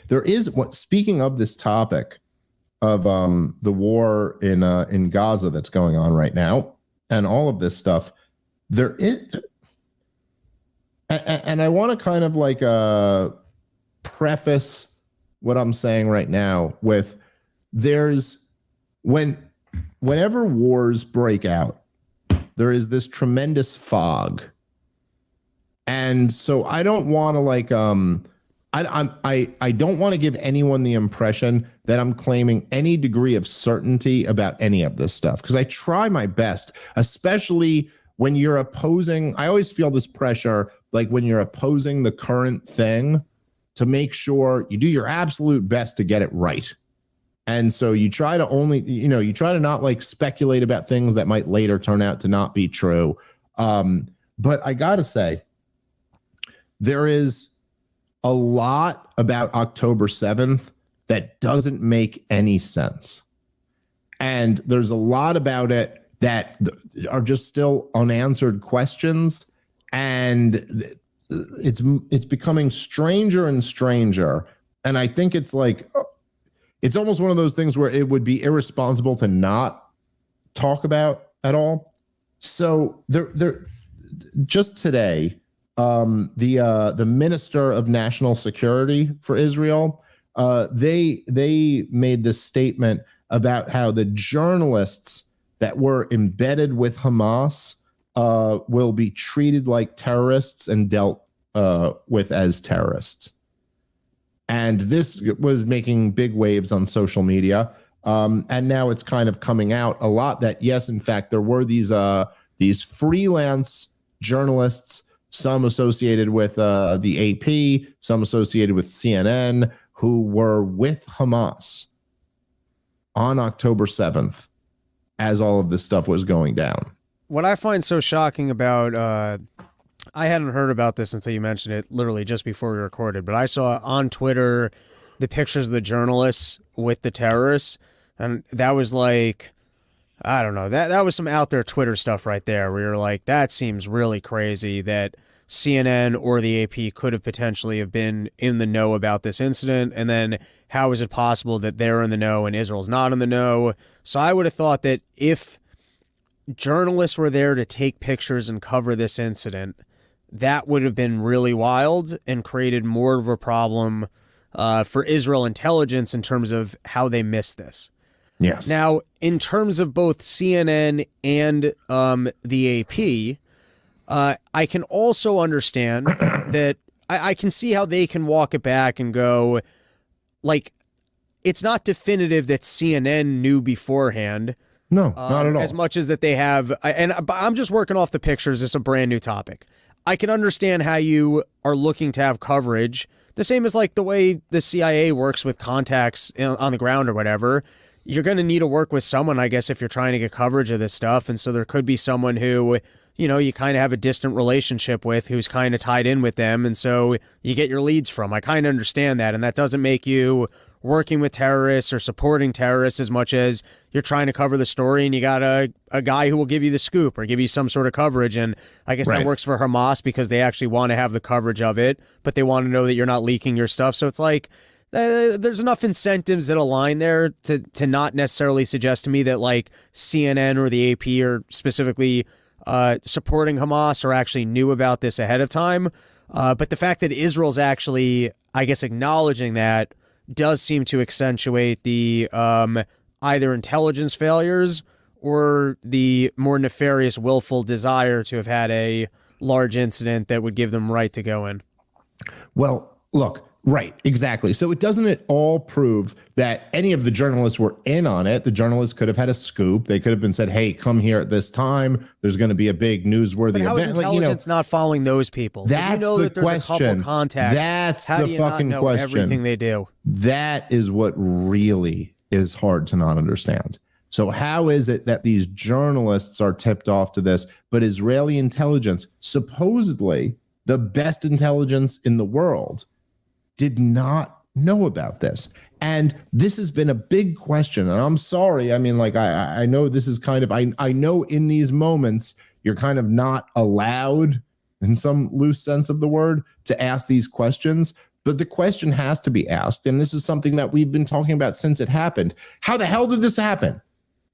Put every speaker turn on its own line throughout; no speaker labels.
There is what, speaking of this topic of the war in Gaza that's going on right now and all of this stuff, there is, and I want to kind of like preface what I'm saying right now with whenever wars break out, there is this tremendous fog. And so I don't want to like I don't want to give anyone the impression that I'm claiming any degree of certainty about any of this stuff, because I try my best, especially when you're opposing. I always feel this pressure, like when you're opposing the current thing, to make sure you do your absolute best to get it right. And so you try to you try to not like speculate about things that might later turn out to not be true. But I got to say, there is a lot about October 7th that doesn't make any sense. And there's a lot about it that are just still unanswered questions. And it's becoming stranger and stranger. And I think it's like, it's almost one of those things where it would be irresponsible to not talk about at all. So there just today, the Minister of National Security for Israel, they made this statement about how the journalists that were embedded with Hamas will be treated like terrorists and dealt with as terrorists. And this was making big waves on social media. And now it's kind of coming out a lot that, yes, in fact, there were these freelance journalists, some associated with the AP, some associated with CNN, who were with Hamas on October 7th as all of this stuff was going down.
What I find so shocking about, I hadn't heard about this until you mentioned it literally just before we recorded, but I saw on Twitter the pictures of the journalists with the terrorists, and that was like, I don't know, that was some out there Twitter stuff right there where you're like, that seems really crazy that CNN or the AP could have potentially have been in the know about this incident, and then how is it possible that they're in the know and Israel's not in the know? So I would have thought that if journalists were there to take pictures and cover this incident, that would have been really wild and created more of a problem for Israel intelligence in terms of how they missed this.
Yes.
Now, in terms of both CNN and the AP, I can also understand that I can see how they can walk it back and go, like, it's not definitive that CNN knew beforehand.
No, not at all.
As much as that they have, and I'm just working off the pictures. It's a brand new topic. I can understand how you are looking to have coverage, the same as like the way the CIA works with contacts on the ground or whatever. You're going to need to work with someone, I guess, if you're trying to get coverage of this stuff. And so there could be someone who, you know, you kind of have a distant relationship with, who's kind of tied in with them. And so you get your leads from. I kind of understand that. And that doesn't make you working with terrorists or supporting terrorists as much as you're trying to cover the story and you got a guy who will give you the scoop or give you some sort of coverage. And I guess that works for Hamas because they actually want to have the coverage of it, but they want to know that you're not leaking your stuff. So it's like, there's enough incentives that align there to not necessarily suggest to me that like CNN or the AP are specifically supporting Hamas or actually knew about this ahead of time. But the fact that Israel's actually, I guess, acknowledging that does seem to accentuate the either intelligence failures or the more nefarious, willful desire to have had a large incident that would give them right to go in.
Well, look, right, exactly. So it doesn't at all prove that any of the journalists were in on it. The journalists could have had a scoop. They could have been said, hey, come here at this time. There's going to be a big newsworthy
but how
event.
Is intelligence not following those people?
That's
you know
the
that there's
question.
A couple contacts.
That's
how
the
do you
fucking
not know
question.
Everything they do.
That is what really is hard to not understand. So how is it that these journalists are tipped off to this, but Israeli intelligence, supposedly the best intelligence in the world, did not know about this? And this has been a big question. And I'm sorry. I mean, like, I know this is kind of, I know in these moments, you're kind of not allowed, in some loose sense of the word, to ask these questions. But the question has to be asked, and this is something that we've been talking about since it happened. How the hell did this happen?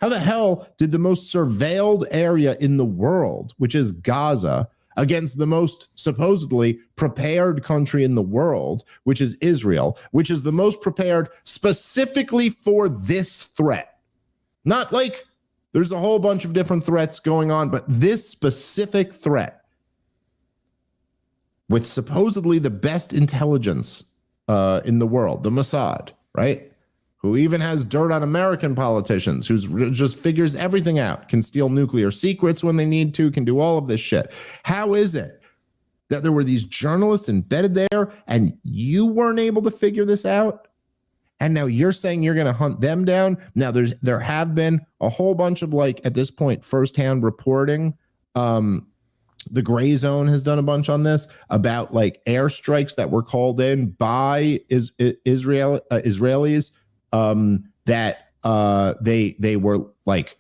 How the hell did the most surveilled area in the world, which is Gaza, against the most supposedly prepared country in the world, which is Israel, which is the most prepared specifically for this threat? Not like there's a whole bunch of different threats going on, but this specific threat with supposedly the best intelligence in the world, the Mossad, right? Who even has dirt on American politicians, who's just figures everything out, can steal nuclear secrets when they need to, can do all of this shit. How is it that there were these journalists embedded there and you weren't able to figure this out? And now you're saying you're going to hunt them down? Now there have been a whole bunch of, like, at this point, firsthand reporting. The Gray Zone has done a bunch on this about, like, airstrikes that were called in by Israelis, that they were like,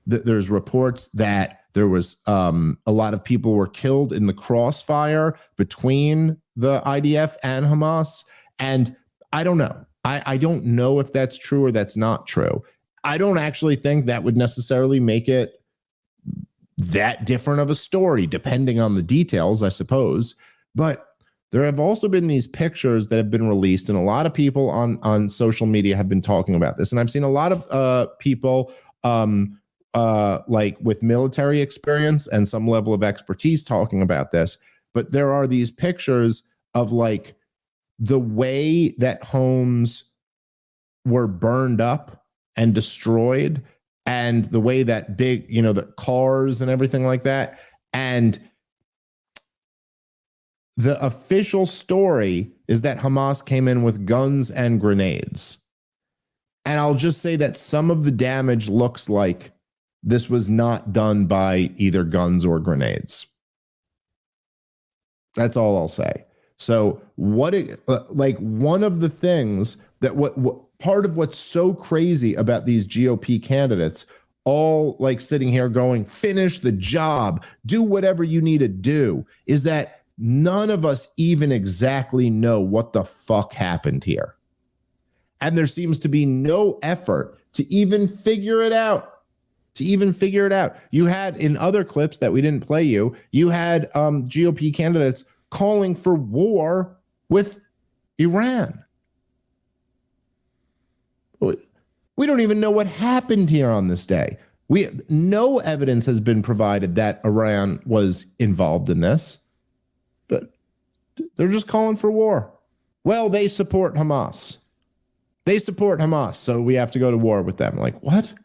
there's reports that there was a lot of people were killed in the crossfire between the IDF and Hamas. And I don't know. I don't know if that's true or that's not true. I don't actually think that would necessarily make it that different of a story, depending on the details, I suppose. But there have also been these pictures that have been released, and a lot of people on social media have been talking about this. And I've seen a lot of people like with military experience and some level of expertise talking about this. But there are these pictures of, like, the way that homes were burned up and destroyed, and the way that big, the cars and everything like that. And the official story is that Hamas came in with guns and grenades. And I'll just say that some of the damage looks like this was not done by either guns or grenades. That's all I'll say. So one of the things that what part of what's so crazy about these GOP candidates, all like sitting here going, finish the job, do whatever you need to do, is that none of us even exactly know what the fuck happened here. And there seems to be no effort to even figure it out. You had, in other clips that we didn't play you had GOP candidates calling for war with Iran. We don't even know what happened here on this day. No evidence has been provided that Iran was involved in this, but they're just calling for war. Well, they support Hamas. So we have to go to war with them. Like, what?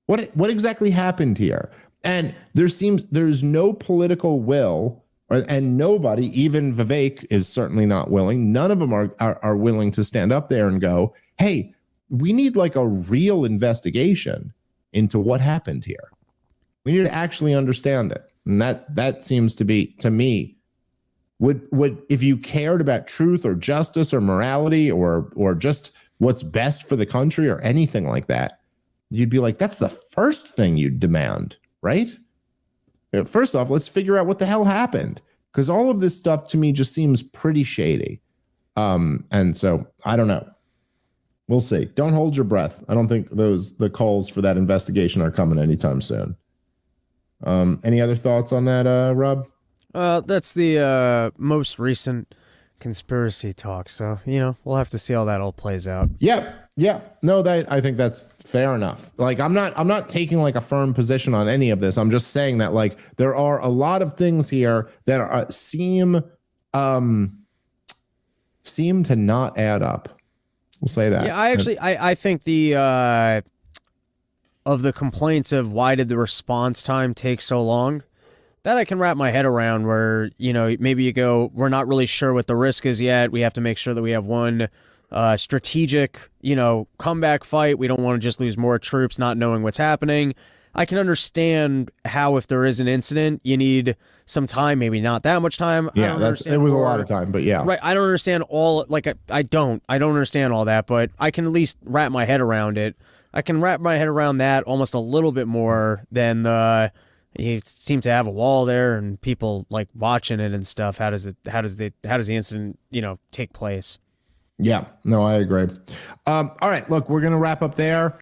What exactly happened here? And there's no political will, and nobody, even Vivek is certainly not willing. None of them are willing to stand up there and go, hey, we need like a real investigation into what happened here. We need to actually understand it. And that seems to be, to me, would if you cared about truth or justice or morality or just what's best for the country or anything like that, you'd be like, that's the first thing you'd demand, right? First off, let's figure out what the hell happened, because all of this stuff to me just seems pretty shady. And so I don't know. We'll see. Don't hold your breath. I don't think the calls for that investigation are coming anytime soon. Any other thoughts on that, Rob?
That's the most recent conspiracy talk. So, we'll have to see how that all plays out.
Yeah. No, I think that's fair enough. Like, I'm not taking like a firm position on any of this. I'm just saying that, like, there are a lot of things here that seem to not add up. We'll say that.
Yeah, I think the of the complaints of why did the response time take so long, that I can wrap my head around, where, maybe you go, we're not really sure what the risk is yet. We have to make sure that we have one strategic, comeback fight. We don't want to just lose more troops not knowing what's happening. I can understand how, if there is an incident, you need some time, maybe not that much time.
Yeah, it was a lot of time, but yeah.
Right, I don't understand all, like, I don't understand all that, but I can at least wrap my head around it. I can wrap my head around that almost a little bit more than the, You seem to have a wall there and people like watching it and stuff. How does the incident, take place?
Yeah, no, I agree. All right, look, we're going to wrap up there.